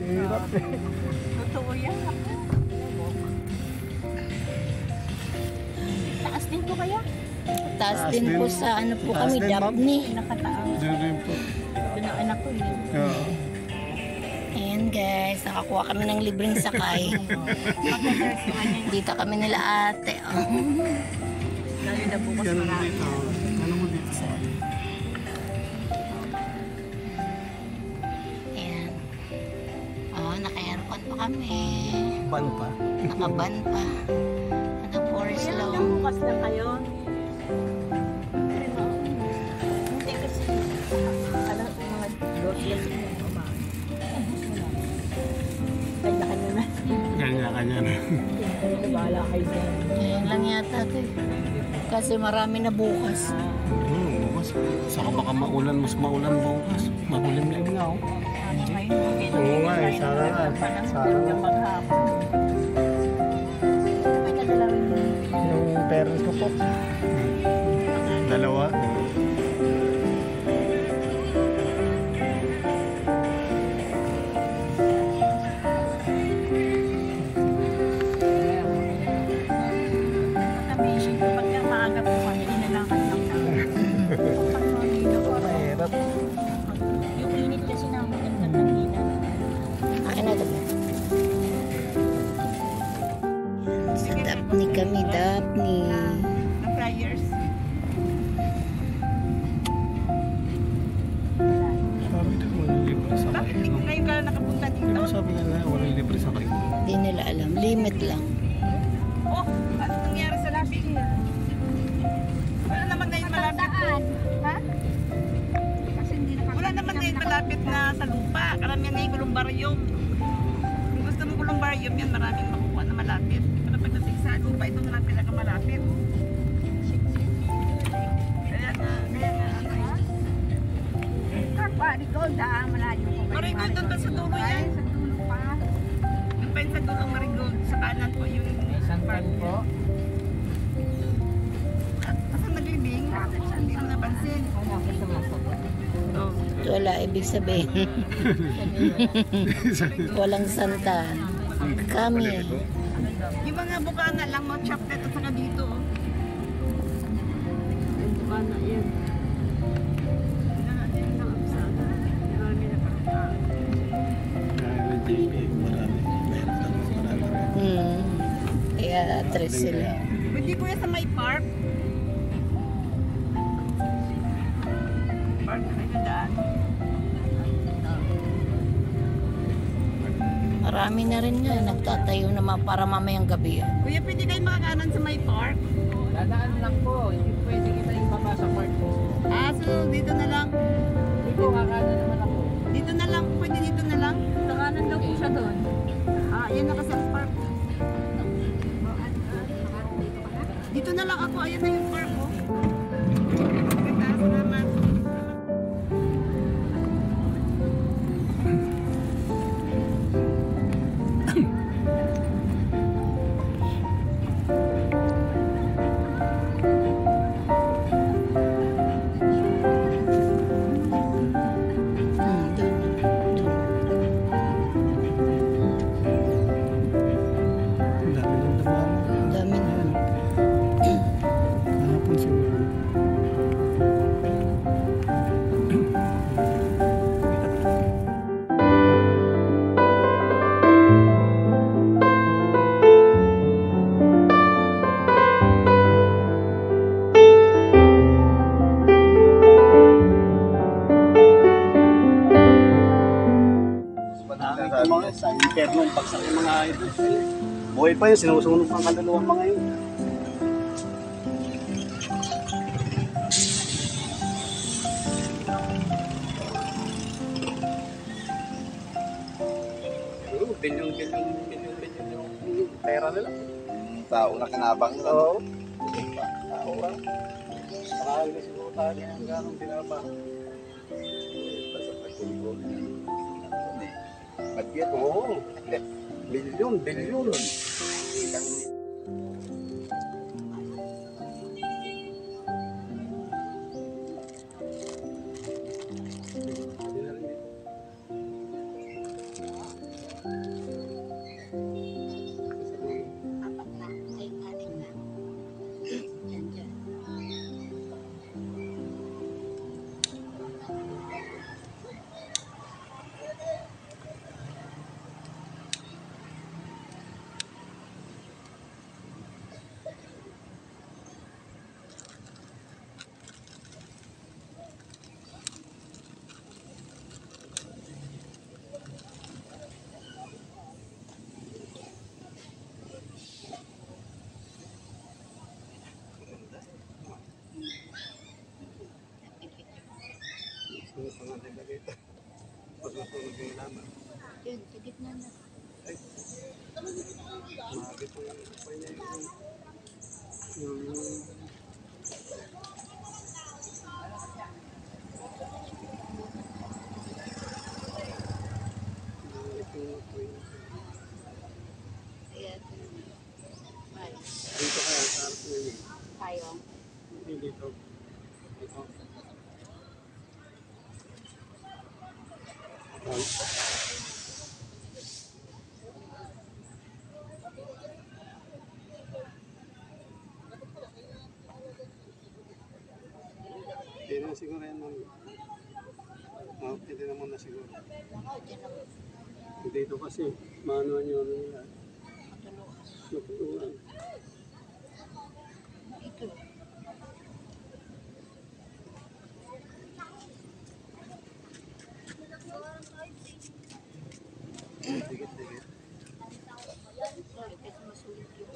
Hirap eh. Totoo yan. Taas din po kaya? Taas din po sa ano po kami, Daphne. Nakataas. Diyan rin po. Ito na anak ko yun. Oo. Ayan guys, nakakuha kami ng libreng sakay. Dito kami nila ate. Oh. Lalo na bukas Ganun marami. dito. Ano mo dito sa Ayan. Oh, naka-aircon pa kami. ban pa? Naka-ban pa. Naka-forest Kaya low. lang bukas na kayo. Hindi kasi alam mga dosya sa mga mama. Kanya-kanya na. Kanya-kanya na. Bahala kayo dyan. Ayan lang yata ito eh. Kasi marami na bukas. Oo, bukas. Saka baka maulan, mas maulan bukas. Makulimlim na oh. Oo nga eh, sana nga. Sana nga. Maghapon. May nadalawin mo. Yung parents ko po. Dalawa. Mahirap. Yung init kasi na magandang kanina. Akin na ito. Sa Daphne kami, Daphne. Ang flyers. Sabi nila walang libre sa Bakit hindi ko ngayon ka nakapunta dito? Pero sabi nila walang libre sa kayo. Hindi nila alam. Limit lang. Oh, ano nangyari sa labing? Wala naman ngayon malapit. Ha? Kasi hindi wala naman ngayon malapit na sa lupa. Karamihan ngayon kulumbarium. Kung gusto mo kulumbarium yan, maraming makukuha na malapit. Pero pagdating sa lupa, ito na lang pinakamalapit. Kaya nga, ano eh. Marigold, malayo po. Marigold doon ba sa dulo yan? Sa dulo pa. Yung pa yun sa dulo Marigold. Sa kanan po yung isang park po. Asan naglibing? Hindi mo napansin. Oh. Wala ibig sabihin. Walang santa. Kami. Yung mga bukana lang, mga chocolate at saka dito. Yung bukana yan. Kaya address sila. Hindi po yan sa may park. Park na kayo daan. Marami na rin nga. Nagtatayo naman para mamayang gabi. Kuya, pwede kayo makakanan sa may park? Dadaan lang po, hindi pwede kita ibaba sa park po. Ah, so dito na lang. Dito kakanan naman ako. Dito na lang. Pwede dito na lang. Kanan daw po siya doon. Ah, yan na kasi ang park. Dito na lang ako. Ayan na yung park ko. Salamat. Ang dami ng naman. Dami na. Hapon siguro. Sa interno ng paksak ng mga ito. Buhay pa yun, sinusunod ng kaluluwang mga yun. Bilyon yung pera nila. Tao na kinabang nila. Oo. Tao ba? Mahal na siguro tayo ng ganong binaba. Basta pagkulong. Budget. Oo. Bilyon. din na dito. Pagsusunog yung laman. Yun, sa gitna na. Ay, mabit yung upay niya yung Ayan. Ay, dito kaya sa harap niya yun. tayo. Hindi dito. Dito. Hindi na siguro yan. Pwede naman na siguro. Diyan ako. Dito kasi, maano nyo ano nila. Matulog. Matulungan. Ito. Dikit. Sorry, kasi masulit yun.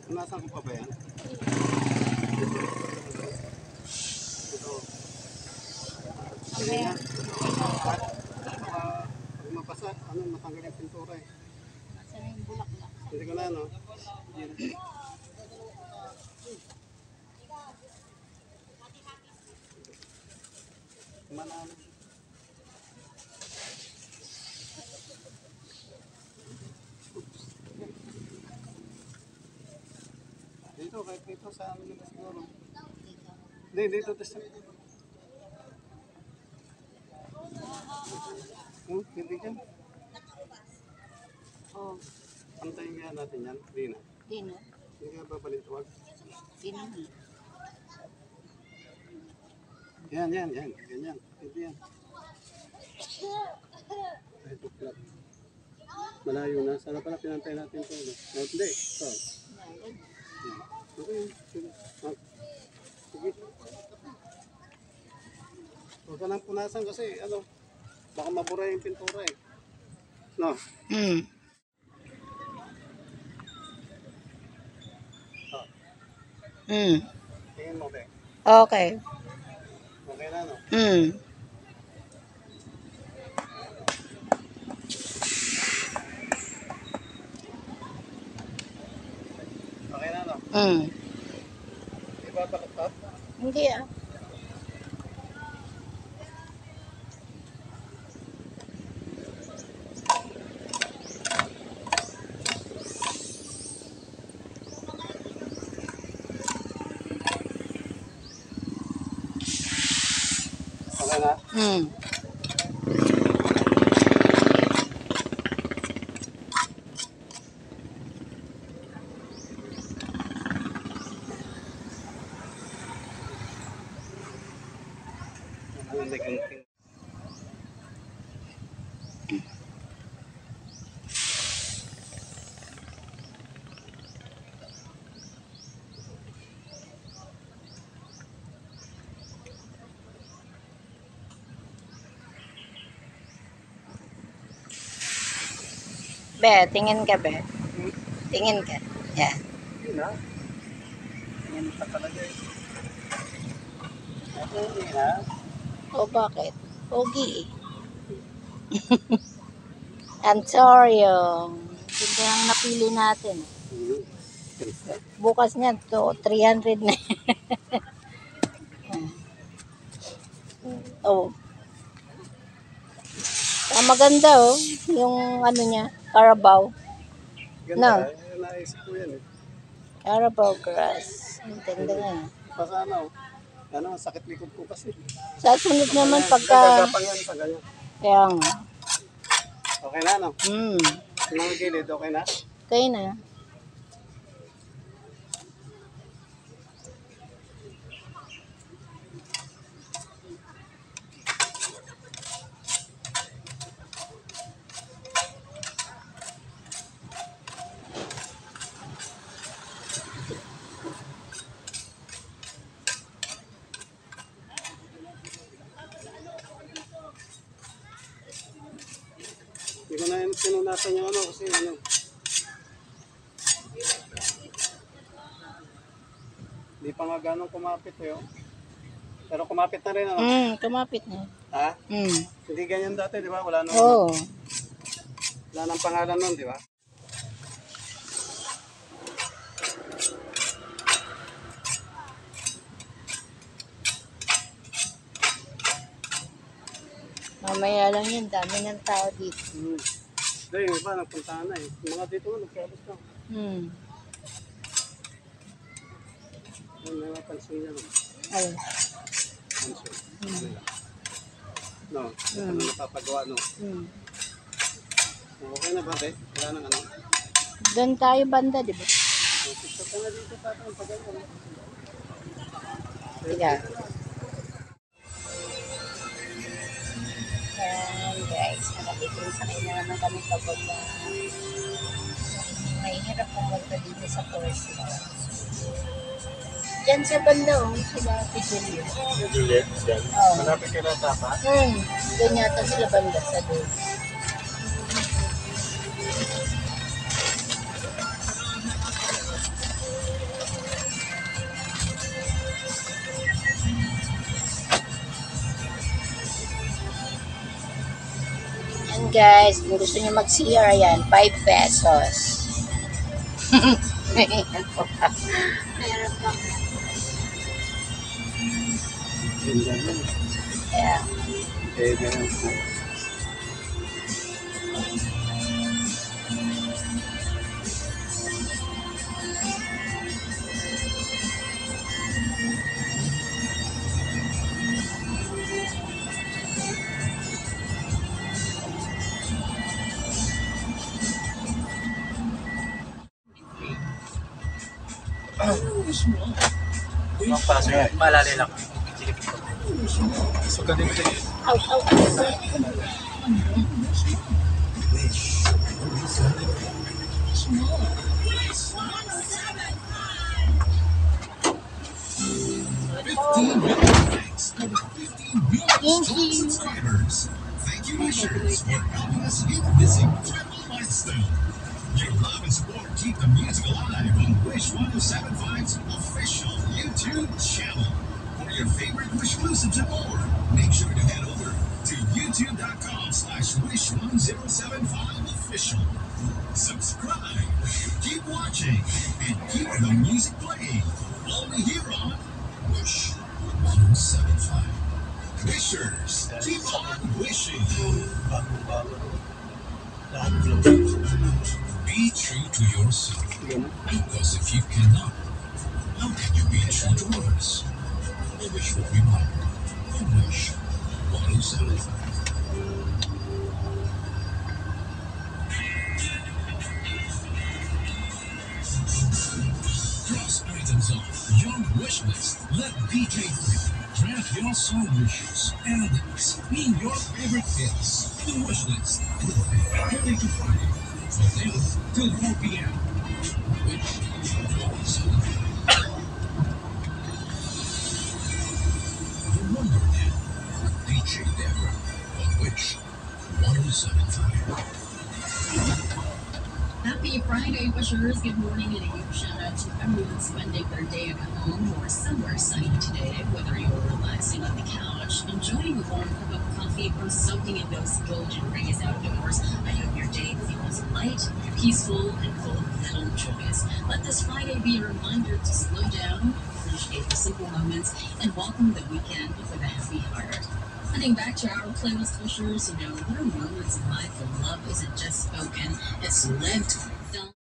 Nasaan ko pa ba yan? Ito. Mamaya. Pag mapasa, matanggal yung pintura eh. Nasa na yung bulaklak. Hindi ko na ano. Yan. Manalo. Dito, kahit dito sa amin naman siguro. Hindi, dito. Hindi dyan. Oh, Antayin nga natin yan. Hindi na. di na. Hindi ka babalintawag. Di na. Yan. Ganyan. Hindi yan. Ito flat. Malayo na. Sana pala pinantay natin ito. No, hindi. Ito. Yan. Okay. Sige. Sige. Huwag ka nang punasan kasi baka mabura yung pintura eh. No? Tingin mo, be. Okay. Okay na, no? Okay na, no? Di ba takot? Hindi ah. Okay na? Hindi gunting. Be, tingin ka be. Tingin ka. Yan. Yun na. Yan pa talaga eh. Okay na. O bakit? Pogi eh. I'm sorry oh. Hindi ang napili natin. Bukas niyan to 300 na. Oh. Maganda oh. Yung ano niya, Carabao. No. Ganda. Naisip ko yan eh. Carabao grass. Ang ganda nga. Basta sakit likod ko kasi. Sa sunod naman pagka... Gagapang yan sa ganyan. Kaya nga. Okay na, no? Mga gilid, okay na? Okay na. pinunasan yung ano kasi ano. Hindi pa nga ganong kumapit eh. Oh. Pero kumapit na rin ano. Kumapit na. Ha? Mm. Hindi ganyan dati, di ba? Wala nang, Oo. wala nang pangalan nun, di ba? Mamaya lang yun, dami ng tao dito. Hindi, yung iba, nagpuntahan na eh. Yung mga dito nga, nagkabos na. Yung mga pansin niya, no? Ayun. Pansin. No? Ano napapagawa, no? Okay na ba, te? Wala nang ano? Doon tayo banda, di ba? Pagka nga dito, tatang pagano. Tiga. Ayan guys, nakatitin sa kanya naman kami papunta. Mahirap pumunta dito sa course. Diyan sa banda, sila Pidilio. Juliet, dyan. Oo. Malapit kayo na tapa? Doon yata sila banda sa doon. Yan guys, kung gusto nyo mag-CR yan, 5 pesos. Meron pa. Yeah. Eh, ganyan po. Malali lang. So, ganito eh. Out. Thank you, wishers, for helping us hit this incredible milestone. Your love and support keep the music alive on Wish 1075's official YouTube channel. For your favorite Wish exclusives and more, make sure to head over to youtube.com/wish1075official. Subscribe, keep watching, and keep the music playing. Only here on Wish 1075. Wishers, keep on wishing. Be true to yourself. Because if you cannot, how can you be true to others? A wishful reminder from Wish 1075. Cross items off your wish list. Let DJ Free grant your song wishes and spin your favorite hits. The wish list. Monday to Friday, from noon till 4 p.m. Wish 1075. Remember then, with DJ Deborah on Wish 1075. Happy Friday, wishers. Good morning and a huge shout out to everyone spending their day at home or somewhere sunny today. Whether you're relaxing on the couch, enjoying a warm cup of coffee, or soaking in those golden rays outdoors, I hope your day feels light, peaceful, and full of little joys. Let this Friday be a reminder to slow down, appreciate the simple moments, and welcome the weekend with a happy heart. Heading back to our playlist, wishers, there are moments in life where love isn't just spoken, it's lived, felt,